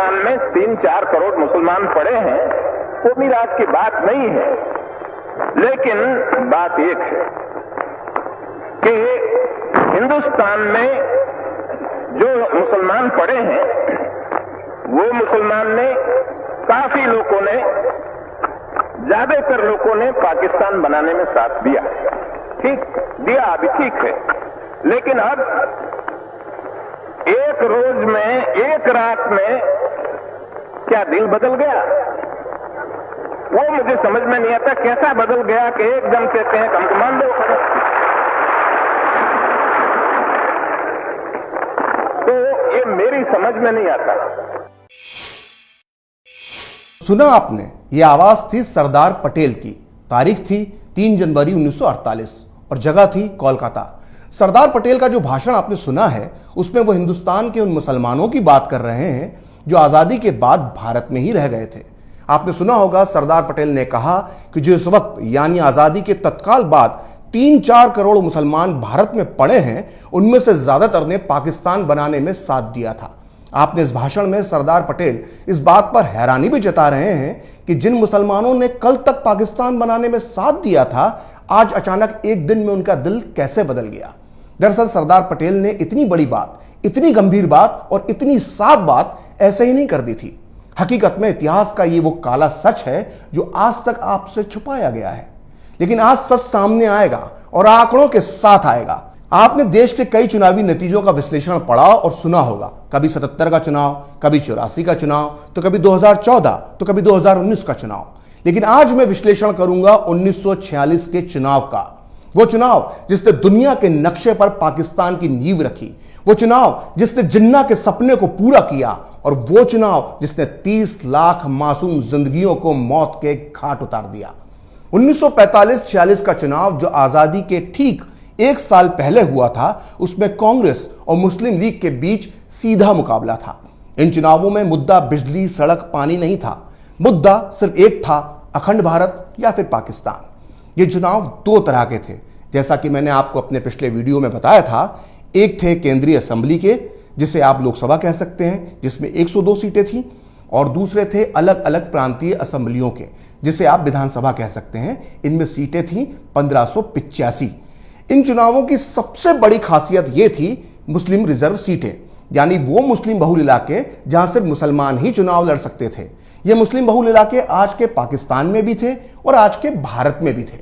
हिंदुस्तान में 3-4 करोड़ मुसलमान पड़े हैं, वो मिराज की बात नहीं है। लेकिन बात एक है कि हिंदुस्तान में जो मुसलमान पड़े हैं, वो मुसलमान ने, काफी लोगों ने, ज्यादातर लोगों ने पाकिस्तान बनाने में साथ दिया। ठीक दिया, अभी ठीक है। लेकिन अब एक रोज में, एक रात में क्या दिल बदल गया? वो मुझे समझ में नहीं आता, कैसा बदल गया कि एकदम कहते हैं हमको मान दो। तो ये मेरी समझ में नहीं आता। सुना आपने, ये आवाज थी सरदार पटेल की। तारीख थी 3 जनवरी 1948 और जगह थी कोलकाता। सरदार पटेल का जो भाषण आपने सुना है, उसमें वो हिंदुस्तान के उन मुसलमानों की बात कर रहे हैं जो आजादी के बाद भारत में ही रह गए थे। आपने सुना होगा, सरदार पटेल ने कहा कि जो इस वक्त यानी आजादी के तत्काल बाद 3-4 करोड़ मुसलमान भारत में पड़े हैं, उनमें से ज्यादातर ने पाकिस्तान बनाने में साथ दिया था। आपने इस भाषण में सरदार पटेल इस बात पर हैरानी भी जता रहे हैं कि जिन मुसलमानों ने कल तक पाकिस्तान बनाने में साथ दिया था, आज अचानक एक दिन में उनका दिल कैसे बदल गया। दरअसल सरदार पटेल ने इतनी बड़ी बात, इतनी गंभीर बात और इतनी साफ बात ऐसे ही नहीं कर दी थी। हकीकत में इतिहास का ये वो काला सच है जो आज तक आपसे छुपाया गया है, लेकिन आज सच सामने आएगा और आंकड़ों के साथ आएगा। आपने देश के कई चुनावी नतीजों का विश्लेषण पढ़ा और सुना होगा, कभी 77 का चुनाव, कभी 84 का चुनाव, तो कभी 2014, तो कभी 2019 का चुनाव। लेकिन आज मैं विश्लेषण करूंगा 1946 के चुनाव का। वो चुनाव जिसने दुनिया के नक्शे पर पाकिस्तान की नींव रखी, वो चुनाव जिसने जिन्ना के सपने को पूरा किया, और वो चुनाव जिसने 30 लाख मासूम जिंदगियों को मौत के घाट उतार दिया। 1945-46 का चुनाव जो आजादी के ठीक 1 साल पहले हुआ था, उसमें कांग्रेस और मुस्लिम लीग के बीच सीधा मुकाबला था। इन चुनावों में मुद्दा बिजली, सड़क, पानी नहीं था। मुद्दा सिर्फ एक था, अखंड भारत या फिर पाकिस्तान। ये चुनाव 2 तरह के थे, जैसा कि मैंने आपको अपने पिछले वीडियो में बताया था। एक थे केंद्रीय असेंबली के, जिसे आप लोकसभा कह सकते हैं, जिसमें 102 सीटें थीं, और दूसरे थे अलग अलग प्रांतीय असेंबलियों के, जिसे आप विधानसभा कह सकते हैं। इनमें सीटें थीं 1585। इन चुनावों की सबसे बड़ी खासियत यह थी मुस्लिम रिजर्व सीटें, यानी वो मुस्लिम बहुल इलाके जहां सिर्फ मुसलमान ही चुनाव लड़ सकते थे। ये मुस्लिम बहुल इलाके आज के पाकिस्तान में भी थे और आज के भारत में भी थे।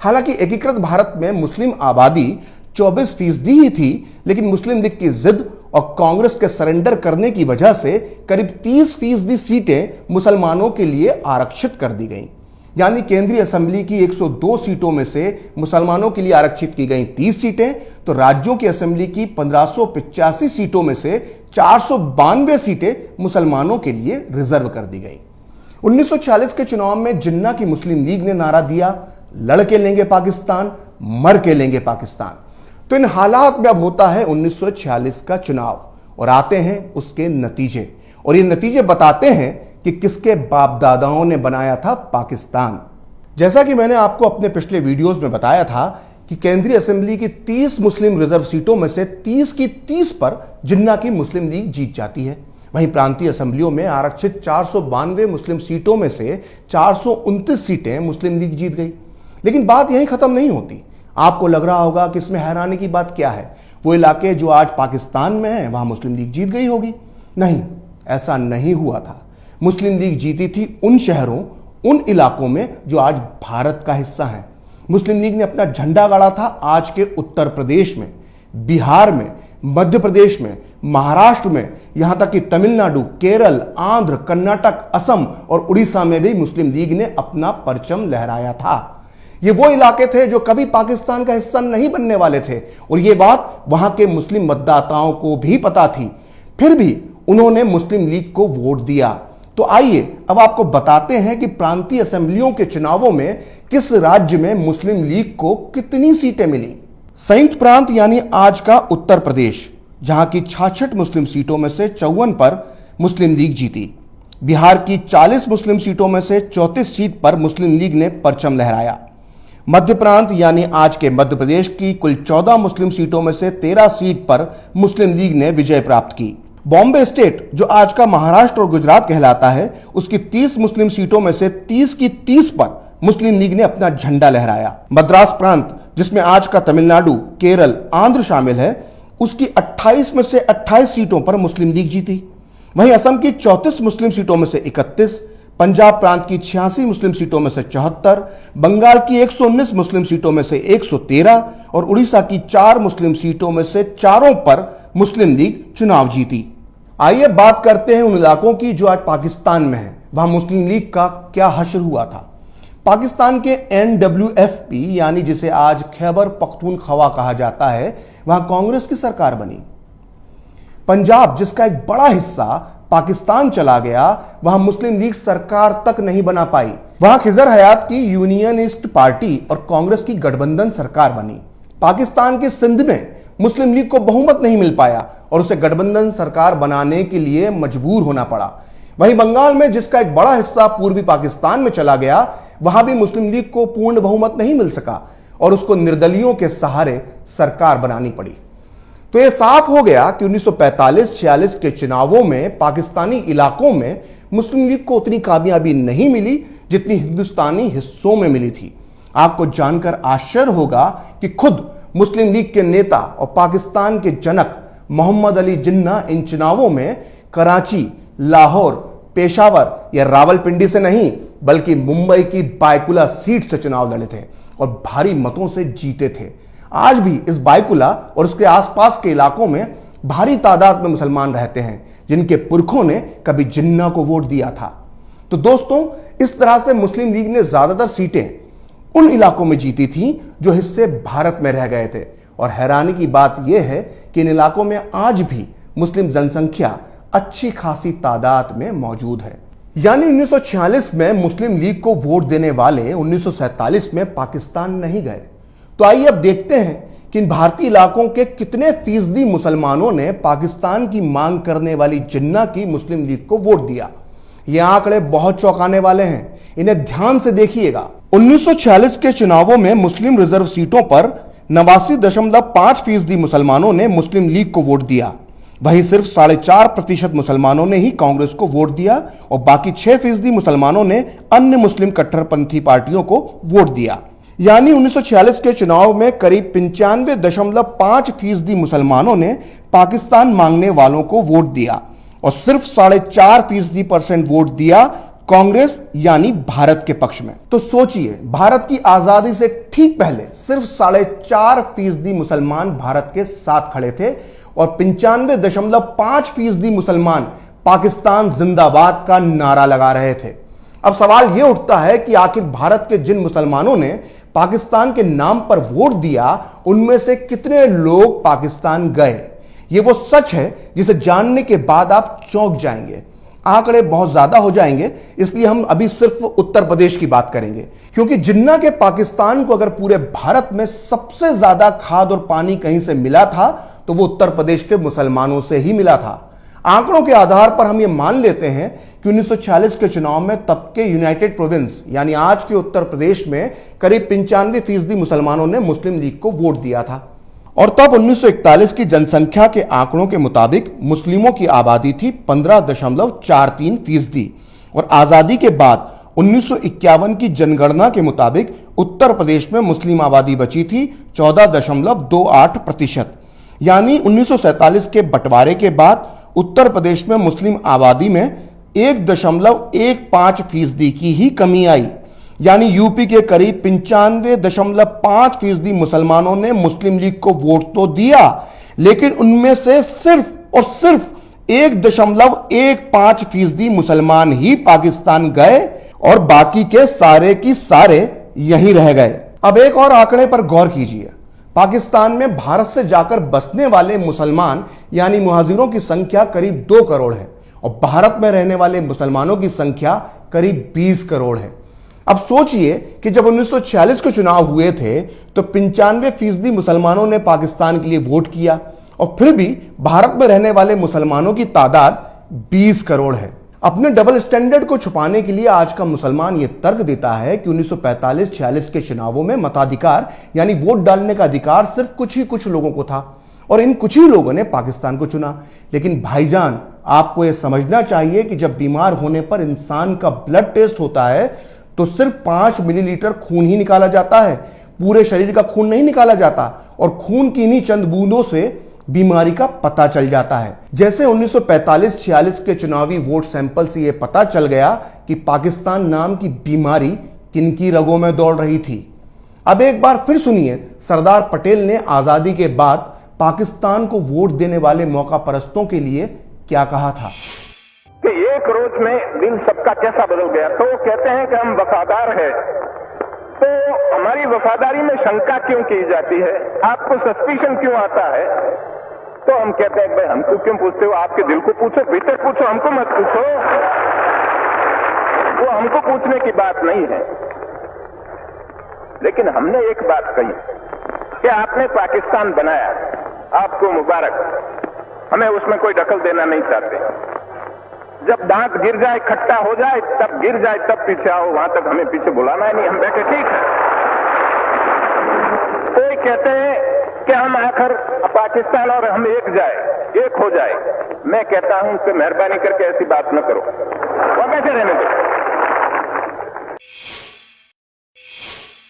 हालांकि एकीकृत भारत में मुस्लिम आबादी 24% ही थी, लेकिन मुस्लिम लीग की जिद और कांग्रेस के सरेंडर करने की वजह से करीब 30% सीटें मुसलमानों के लिए आरक्षित कर दी गईं। यानी केंद्रीय असेंबली की 102 सीटों में से मुसलमानों के लिए आरक्षित की गई 30 सीटें, तो राज्यों की असेंबली की 1585 सीटों में से 492 सीटें मुसलमानों के लिए रिजर्व कर दी गई। 1946 के चुनाव में जिन्ना की मुस्लिम लीग ने नारा दिया, लड़ के लेंगे पाकिस्तान, मर के लेंगे पाकिस्तान। तो इन हालात में अब होता है 1946 का चुनाव और आते हैं उसके नतीजे, और ये नतीजे बताते हैं कि किसके बाप दादाओं ने बनाया था पाकिस्तान। जैसा कि मैंने आपको अपने पिछले वीडियोस में बताया था कि केंद्रीय असेंबली की 30 मुस्लिम रिजर्व सीटों में से 30 की 30 पर जिन्ना की मुस्लिम लीग जीत जाती है। वहीं प्रांतीय असेंबलियों में आरक्षित 492 मुस्लिम सीटों में से 429 सीटें मुस्लिम लीग जीत गई। लेकिन बात यहीं खत्म नहीं होती। आपको लग रहा होगा कि इसमें हैरानी की बात क्या है, वो इलाके जो आज पाकिस्तान में हैं वहां मुस्लिम लीग जीत गई होगी। नहीं, ऐसा नहीं हुआ था। मुस्लिम लीग जीती थी उन शहरों, उन इलाकों में जो आज भारत का हिस्सा हैं। मुस्लिम लीग ने अपना झंडा गाड़ा था आज के उत्तर प्रदेश में, बिहार में, मध्य प्रदेश में, महाराष्ट्र में, यहां तक कि तमिलनाडु, केरल, आंध्र, कर्नाटक, असम और उड़ीसा में भी मुस्लिम लीग ने अपना परचम लहराया था। ये वो इलाके थे जो कभी पाकिस्तान का हिस्सा नहीं बनने वाले थे, और ये बात वहां के मुस्लिम मतदाताओं को भी पता थी। फिर भी उन्होंने मुस्लिम लीग को वोट दिया। तो आइए अब आपको बताते हैं कि प्रांतीय असेंबलियों के चुनावों में किस राज्य में मुस्लिम लीग को कितनी सीटें मिली। संयुक्त प्रांत यानी आज का उत्तर प्रदेश, जहां की 66 मुस्लिम सीटों में से 54 पर मुस्लिम लीग जीती। बिहार की 40 मुस्लिम सीटों में से 34 सीट पर मुस्लिम लीग ने परचम लहराया। मध्य प्रांत यानी आज के मध्य प्रदेश की कुल 14 मुस्लिम सीटों में से 13 सीट पर मुस्लिम लीग ने विजय प्राप्त की। बॉम्बे स्टेट जो आज का महाराष्ट्र और गुजरात कहलाता है, उसकी 30 मुस्लिम सीटों में से 30 की 30 पर मुस्लिम लीग ने अपना झंडा लहराया। मद्रास प्रांत जिसमें आज का तमिलनाडु, केरल, आंध्र शामिल है, उसकी 28 में से 28 सीटों पर मुस्लिम लीग जीती। वहीं असम की 34 मुस्लिम सीटों में से 31, पंजाब प्रांत की 86 मुस्लिम सीटों में से 74, बंगाल की 119 मुस्लिम सीटों में से 113 और उड़ीसा की 4 मुस्लिम सीटों में से 4 पर मुस्लिम लीग चुनाव जीती। आइए बात करते हैं उन इलाकों की जो आज पाकिस्तान में है। वहां मुस्लिम लीग का क्या हश्र हुआ था। पाकिस्तान के NWFP यानी जिसे आज खैबर पख्तूनख्वा कहा जाता है, वहां कांग्रेस की सरकार बनी। पंजाब जिसका एक बड़ा हिस्सा पाकिस्तान चला गया, वहां मुस्लिम लीग सरकार तक नहीं बना पाई। वहां खिजर हयात की यूनियनिस्ट पार्टी और कांग्रेस की गठबंधन सरकार बनी। पाकिस्तान के सिंध में मुस्लिम लीग को बहुमत नहीं मिल पाया और उसे गठबंधन सरकार बनाने के लिए मजबूर होना पड़ा। वहीं बंगाल में जिसका एक बड़ा हिस्सा पूर्वी पाकिस्तान में चला गया, वहां भी मुस्लिम लीग को पूर्ण बहुमत नहीं मिल सका और उसको निर्दलियों के सहारे सरकार बनानी पड़ी। तो यह साफ हो गया कि 1945-46 के चुनावों में पाकिस्तानी इलाकों में मुस्लिम लीग को उतनी कामयाबी नहीं मिली जितनी हिंदुस्तानी हिस्सों में मिली थी। आपको जानकर आश्चर्य होगा कि खुद मुस्लिम लीग के नेता और पाकिस्तान के जनक मोहम्मद अली जिन्ना इन चुनावों में कराची, लाहौर, पेशावर या रावलपिंडी से नहीं बल्कि मुंबई की बायकुला सीट से चुनाव लड़े थे और भारी मतों से जीते थे। आज भी इस बायकुला और उसके आसपास के इलाकों में भारी तादाद में मुसलमान रहते हैं जिनके पुरखों ने कभी जिन्ना को वोट दिया था। तो दोस्तों, इस तरह से मुस्लिम लीग ने ज्यादातर सीटें उन इलाकों में जीती थी जो हिस्से भारत में रह गए थे। और हैरानी की बात यह है कि इन इलाकों में आज भी मुस्लिम जनसंख्या अच्छी खासी तादाद में मौजूद है। यानी 1946 में मुस्लिम लीग को वोट देने वाले 1947 में पाकिस्तान नहीं गए। तो आइए अब देखते हैं कि इन भारतीय इलाकों के कितने फीसदी मुसलमानों ने पाकिस्तान की मांग करने वाली जिन्ना की मुस्लिम लीग को वोट दिया। ये आंकड़े बहुत चौंकाने वाले हैं, इन्हें ध्यान से देखिएगा। 1946 के चुनावों में मुस्लिम रिजर्व सीटों पर 89.5% मुसलमानों ने मुस्लिम लीग को वोट दिया। वहीं सिर्फ 4.5% मुसलमानों ने ही कांग्रेस को वोट दिया और बाकी 6% मुसलमानों ने अन्य मुस्लिम कट्टरपंथी पार्टियों को वोट दिया। यानी 1946 के चुनाव में करीब 95.5% मुसलमानों ने पाकिस्तान मांगने वालों को वोट दिया और सिर्फ 4.5% वोट दिया कांग्रेस यानी भारत के पक्ष में। तो सोचिए, भारत की आजादी से ठीक पहले सिर्फ 4.5% मुसलमान भारत के साथ खड़े थे और 95.5% मुसलमान पाकिस्तान जिंदाबाद का नारा लगा रहे थे। अब सवाल यह उठता है कि आखिर भारत के जिन मुसलमानों ने पाकिस्तान के नाम पर वोट दिया, उनमें से कितने लोग पाकिस्तान गए? यह वो सच है जिसे जानने के बाद आप चौंक जाएंगे। आंकड़े बहुत ज्यादा हो जाएंगे, इसलिए हम अभी सिर्फ उत्तर प्रदेश की बात करेंगे, क्योंकि जिन्ना के पाकिस्तान को अगर पूरे भारत में सबसे ज्यादा खाद और पानी कहीं से मिला था तो वो उत्तर प्रदेश के मुसलमानों से ही मिला था। आंकड़ों के आधार पर हम ये मान लेते हैं कि 1946 के चुनाव में तब के यूनाइटेड प्रोविंस यानी आज के उत्तर प्रदेश में करीब 95% मुसलमानों ने मुस्लिम लीग को वोट दिया था। और तब 1941 की जनसंख्या के आंकड़ों के मुताबिक मुस्लिमों की आबादी थी 15.43% और आजादी के बाद 1951 की जनगणना के मुताबिक उत्तर प्रदेश में मुस्लिम आबादी बची थी 14.28%। यानी 1947 के बंटवारे के बाद उत्तर प्रदेश में मुस्लिम आबादी में 1.15% की ही कमी आई। यानी यूपी के करीब 95.5% मुसलमानों ने मुस्लिम लीग को वोट तो दिया, लेकिन उनमें से सिर्फ और सिर्फ 1.15% मुसलमान ही पाकिस्तान गए और बाकी के सारे की सारे यहीं रह गए। अब एक और आंकड़े पर गौर कीजिए। पाकिस्तान में भारत से जाकर बसने वाले मुसलमान यानी मुहाजिरों की संख्या करीब 2 करोड़ है और भारत में रहने वाले मुसलमानों की संख्या करीब 20 करोड़ है। अब सोचिए कि जब 1946 के चुनाव हुए थे तो 95% मुसलमानों ने पाकिस्तान के लिए वोट किया और फिर भी भारत में रहने वाले मुसलमानों की तादाद 20 करोड़ है। अपने डबल स्टैंडर्ड को छुपाने के लिए आज का मुसलमान यह तर्क देता है कि 1945-46 के चुनावों में मताधिकार यानी वोट डालने का अधिकार सिर्फ कुछ लोगों को था और इन कुछ ही लोगों ने पाकिस्तान को चुना। लेकिन भाईजान, आपको यह समझना चाहिए कि जब बीमार होने पर इंसान का ब्लड टेस्ट होता है तो सिर्फ 5 मिलीलीटर खून ही निकाला जाता है, पूरे शरीर का खून नहीं निकाला जाता। और खून की इन्हीं चंद बूंदों से बीमारी का पता चल जाता है। जैसे 1945-46 के चुनावी वोट सैंपल से यह पता चल गया कि पाकिस्तान नाम की बीमारी किनकी रगों में दौड़ रही थी। अब एक बार फिर सुनिए सरदार पटेल ने आजादी के बाद पाकिस्तान को वोट देने वाले मौका परस्तों के लिए क्या कहा था। कि एक रोज में दिल सबका कैसा बदल गया। तो वो कहते हैं कि हम वफादार हैं, तो हमारी वफादारी में शंका क्यों की जाती है, आपको सस्पिशन क्यों आता है। तो हम कहते हैं भाई हमको क्यों पूछते हो, आपके दिल को पूछो, भीतर पूछो, हमको मत पूछो। वो हमको पूछने की बात नहीं है। लेकिन हमने एक बात कही कि आपने पाकिस्तान बनाया, आपको मुबारक, हमें उसमें कोई दखल देना नहीं चाहते। जब दांत गिर जाए, खट्टा हो जाए, तब गिर जाए, तब पीछे आओ, वहां तक हमें पीछे बुलाना है नहीं। हम बैठे ठीक है। कोई कहते हैं कि हम आखिर पाकिस्तान और हम एक हो जाए। मैं कहता हूं कि मेहरबानी करके ऐसी बात न करो, वो बैठे रहने दो।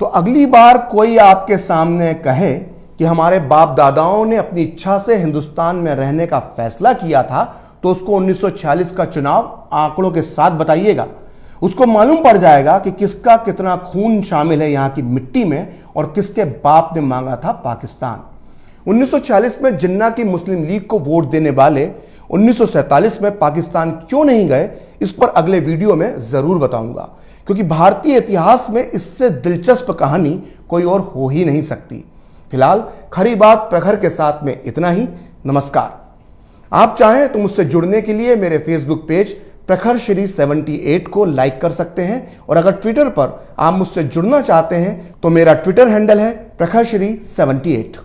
तो अगली बार कोई आपके सामने कहे कि हमारे बाप दादाओं ने अपनी इच्छा से हिंदुस्तान में रहने का फैसला किया था, तो उसको 1946 का चुनाव आंकड़ों के साथ बताइएगा। उसको मालूम पड़ जाएगा कि किसका कितना खून शामिल है यहां की मिट्टी में और किसके बाप ने मांगा था पाकिस्तान। 1946 में जिन्ना की मुस्लिम लीग को वोट देने वाले 1947 में पाकिस्तान क्यों नहीं गए, इस पर अगले वीडियो में जरूर बताऊंगा, क्योंकि भारतीय इतिहास में इससे दिलचस्प कहानी कोई और हो ही नहीं सकती। फिलहाल खरी बात प्रखर के साथ में इतना ही। नमस्कार। आप चाहें तो मुझसे जुड़ने के लिए मेरे फेसबुक पेज प्रखर श्री 78 को लाइक कर सकते हैं, और अगर ट्विटर पर आप मुझसे जुड़ना चाहते हैं तो मेरा ट्विटर हैंडल है प्रखर श्री 78।